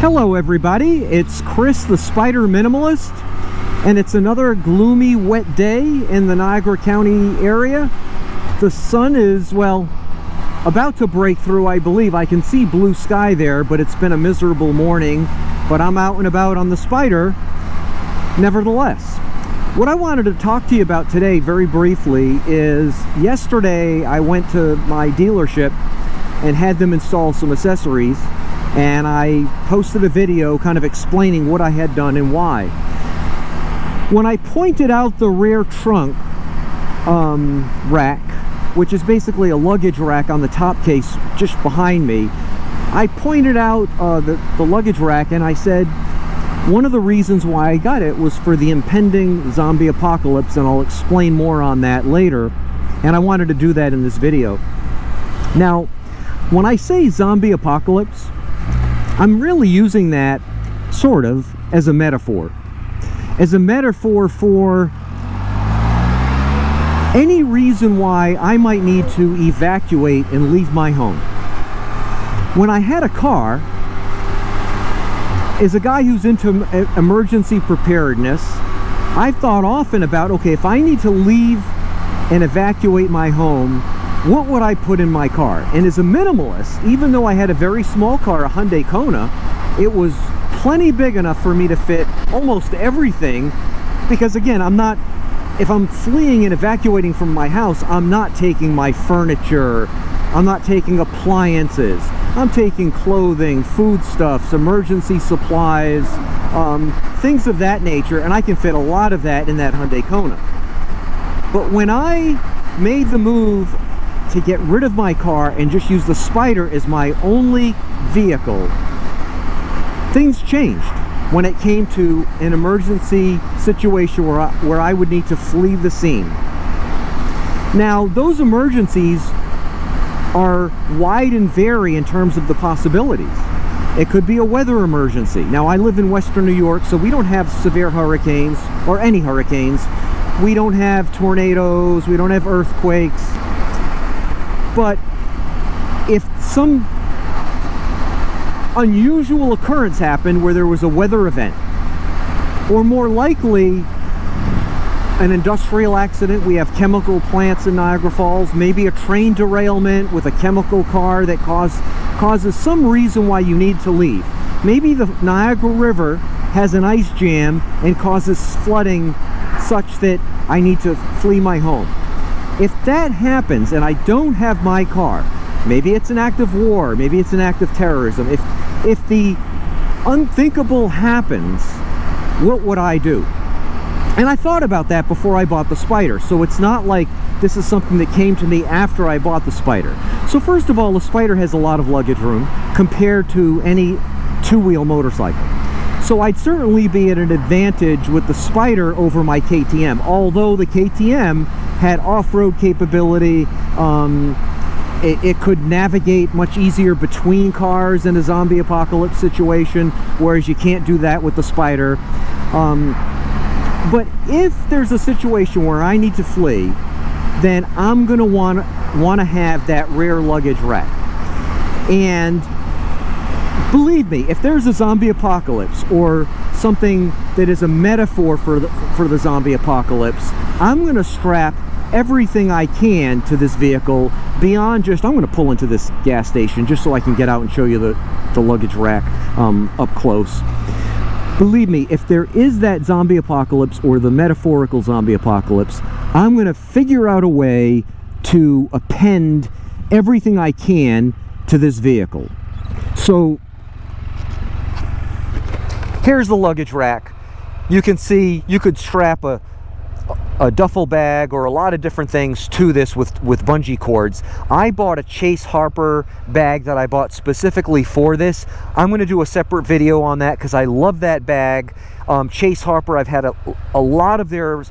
Hello everybody, it's Chris the Spyder Minimalist, and it's another gloomy wet day in the Niagara County area. The sun is, well, about to break through, I believe. I can see blue sky there, but it's been a miserable morning. But I'm out and about on the Spyder nevertheless. What I wanted to talk to you about today very briefly is yesterday I went to my dealership and had them install some accessories, and I posted a video kind of explaining what I had done and why. When I pointed out the rear trunk rack, which is basically a luggage rack on the top case just behind me, I pointed out the luggage rack, and I said one of the reasons why I got it was for the impending zombie apocalypse, and I'll explain more on that later, and I wanted to do that in this video. Now, when I say zombie apocalypse, I'm really using that sort of as a metaphor. As a metaphor for any reason why I might need to evacuate and leave my home. When I had a car, as a guy who's into emergency preparedness, I've thought often about, okay, if I need to leave and evacuate my home, what would I put in my car? And as a minimalist, even though I had a very small car, a Hyundai Kona, it was plenty big enough for me to fit almost everything, because again, if I'm fleeing and evacuating from my house, I'm not taking my furniture, I'm not taking appliances, I'm taking clothing, foodstuffs, emergency supplies, things of that nature, and I can fit a lot of that in that Hyundai Kona. But when I made the move to get rid of my car and just use the Spyder as my only vehicle, things changed when it came to an emergency situation where I would need to flee the scene. Now, those emergencies are wide and vary in terms of the possibilities. It could be a weather emergency. Now, I live in Western New York, so we don't have severe hurricanes or any hurricanes. We don't have tornadoes, we don't have earthquakes. But if some unusual occurrence happened where there was a weather event, or more likely an industrial accident, we have chemical plants in Niagara Falls, maybe a train derailment with a chemical car that causes some reason why you need to leave. Maybe the Niagara River has an ice jam and causes flooding such that I need to flee my home. If that happens and I don't have my car, maybe it's an act of war, maybe it's an act of terrorism, if the unthinkable happens, what would I do? And I thought about that before I bought the Spyder, so it's not like this is something that came to me after I bought the Spyder. So first of all, the Spyder has a lot of luggage room compared to any two-wheel motorcycle. So I'd certainly be at an advantage with the Spyder over my KTM, although the KTM had off-road capability. It could navigate much easier between cars in a zombie apocalypse situation, whereas you can't do that with the Spyder. But if there's a situation where I need to flee, then I'm going to want to have that rear luggage rack. And believe me, if there's a zombie apocalypse or something that is a metaphor for the zombie apocalypse, I'm going to strap everything I can to this vehicle beyond just, I'm going to pull into this gas station just so I can get out and show you the luggage rack up close. Believe me, if there is that zombie apocalypse or the metaphorical zombie apocalypse, I'm going to figure out a way to append everything I can to this vehicle. So here's the luggage rack. You can see you could strap a duffel bag or a lot of different things to this with bungee cords. I bought a Chase Harper bag that I bought specifically for this. I'm going to do a separate video on that because I love that bag. Chase Harper, I've had a lot of their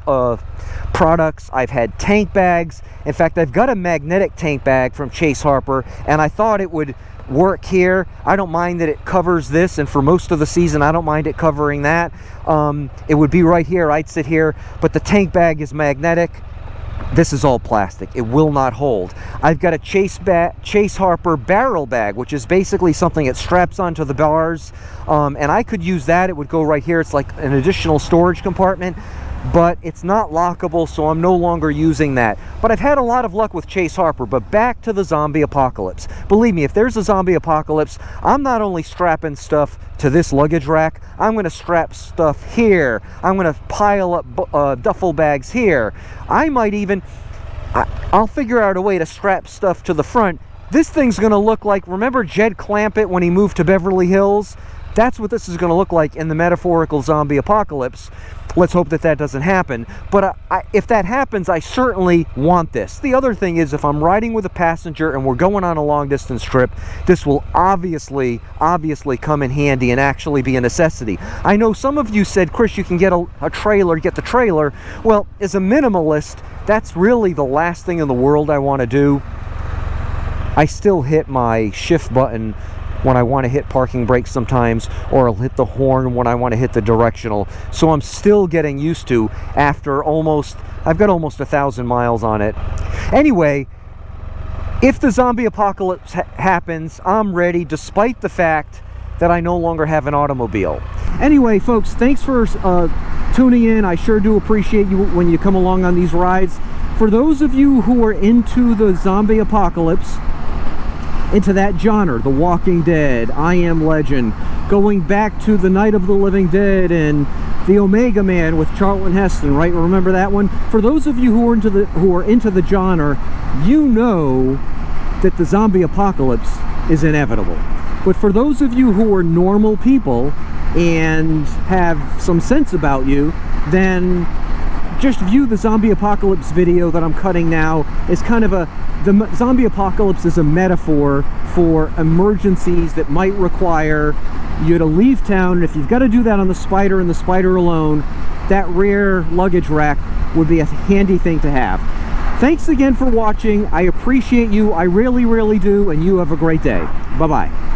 products. I've had tank bags. In fact, I've got a magnetic tank bag from Chase Harper, and I thought it would work here. I don't mind that it covers this, and for most of the season I don't mind it covering that. It would be right here, I'd sit here, but the tank bag is magnetic. This is all plastic. It will not hold. I've got a Chase Harper barrel bag, which is basically something that straps onto the bars, and I could use that. It would go right here. It's like an additional storage compartment, but it's not lockable, so I'm no longer using that. But I've had a lot of luck with Chase Harper. But back to the zombie apocalypse. Believe me, if there's a zombie apocalypse, I'm not only strapping stuff to this luggage rack, I'm going to strap stuff here. I'm going to pile up duffel bags here. I might even, I'll figure out a way to strap stuff to the front. This thing's going to look like, remember Jed Clampett when he moved to Beverly Hills? That's what this is going to look like in the metaphorical zombie apocalypse. Let's hope that that doesn't happen. But if that happens, I certainly want this. The other thing is, if I'm riding with a passenger and we're going on a long distance trip, this will obviously come in handy and actually be a necessity. I know some of you said, Chris, you can get a trailer, get the trailer. Well, as a minimalist, that's really the last thing in the world I want to do. I still hit my shift button when I want to hit parking brakes sometimes, or I'll hit the horn when I want to hit the directional. So I'm still getting used to, after I've got almost 1,000 miles on it. Anyway, if the zombie apocalypse happens, I'm ready, despite the fact that I no longer have an automobile. Anyway, folks, thanks for tuning in. I sure do appreciate you when you come along on these rides. For those of you who are into the zombie apocalypse, into that genre, The Walking Dead, I Am Legend, going back to the Night of the Living Dead and the Omega Man with Charlton Heston, right? Remember that one? For those of you who are into the genre, you know that the zombie apocalypse is inevitable. But for those of you who are normal people and have some sense about you, then just view the zombie apocalypse video that I'm cutting now as kind of the zombie apocalypse is a metaphor for emergencies that might require you to leave town. And if you've got to do that on the Spyder and the Spyder alone, that rear luggage rack would be a handy thing to have. Thanks again for watching. I appreciate you. I really, really do. And you have a great day. Bye-bye.